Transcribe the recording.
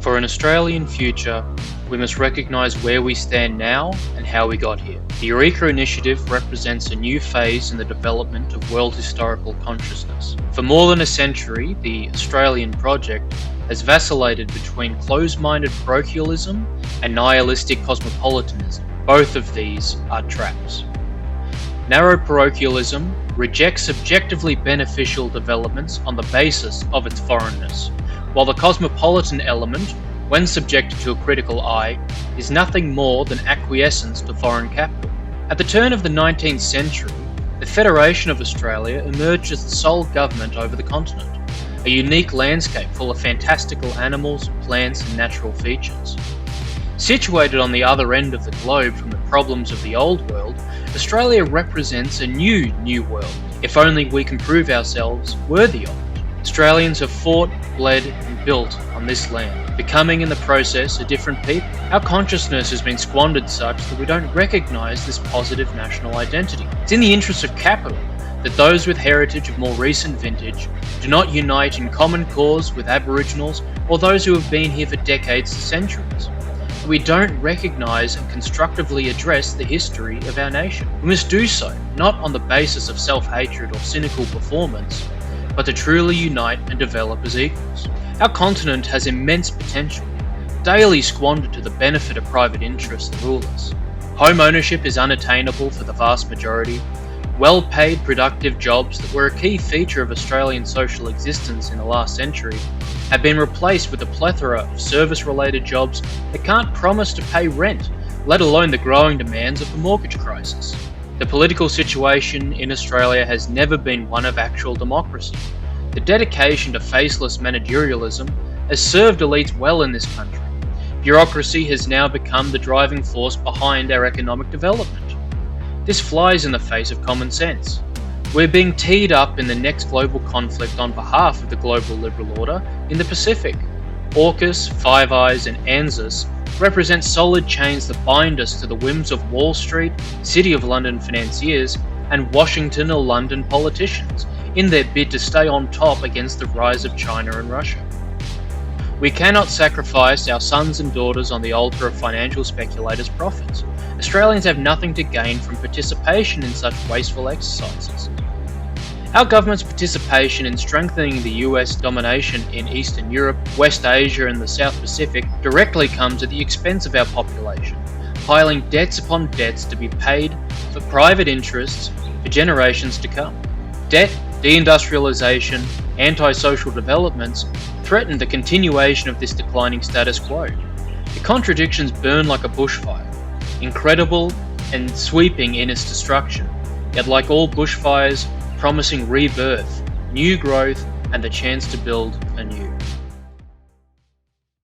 For an Australian future, we must recognise where we stand now and how we got here. The Eureka Initiative represents a new phase in the development of world historical consciousness. For more than a century, the Australian project has vacillated between closed-minded parochialism and nihilistic cosmopolitanism. Both of these are traps. Narrow parochialism rejects objectively beneficial developments on the basis of its foreignness, while the cosmopolitan element, when subjected to a critical eye, is nothing more than acquiescence to foreign capital. At the turn of the 19th century, the Federation of Australia emerged as the sole government over the continent, a unique landscape full of fantastical animals, plants and natural features. Situated on the other end of the globe from the problems of the old world, Australia represents a new world, if only we can prove ourselves worthy of it. Australians have fought, bled and built on this land, becoming in the process a different people. Our consciousness has been squandered such that we don't recognise this positive national identity. It's in the interest of capital that those with heritage of more recent vintage do not unite in common cause with Aboriginals or those who have been here for decades to centuries. We don't recognise and constructively address the history of our nation. We must do so, not on the basis of self-hatred or cynical performance, but to truly unite and develop as equals. Our continent has immense potential, daily squandered to the benefit of private interests and rulers. Home ownership is unattainable for the vast majority. Well-paid, productive jobs that were a key feature of Australian social existence in the last century have been replaced with a plethora of service-related jobs that can't promise to pay rent, let alone the growing demands of the mortgage crisis. The political situation in Australia has never been one of actual democracy. The dedication to faceless managerialism has served elites well in this country. Bureaucracy has now become the driving force behind our economic development. This flies in the face of common sense. We're being teed up in the next global conflict on behalf of the global liberal order in the Pacific. AUKUS, Five Eyes and ANZUS represent solid chains that bind us to the whims of Wall Street, City of London financiers and Washington or London politicians in their bid to stay on top against the rise of China and Russia. We cannot sacrifice our sons and daughters on the altar of financial speculators' profits. Australians have nothing to gain from participation in such wasteful exercises. Our government's participation in strengthening the US domination in Eastern Europe, West Asia and the South Pacific directly comes at the expense of our population, piling debts upon debts to be paid for private interests for generations to come. Debt, deindustrialisation, anti-social developments threaten the continuation of this declining status quo. The contradictions burn like a bushfire, incredible and sweeping in its destruction, yet like all bushfires, promising rebirth, new growth, and the chance to build anew.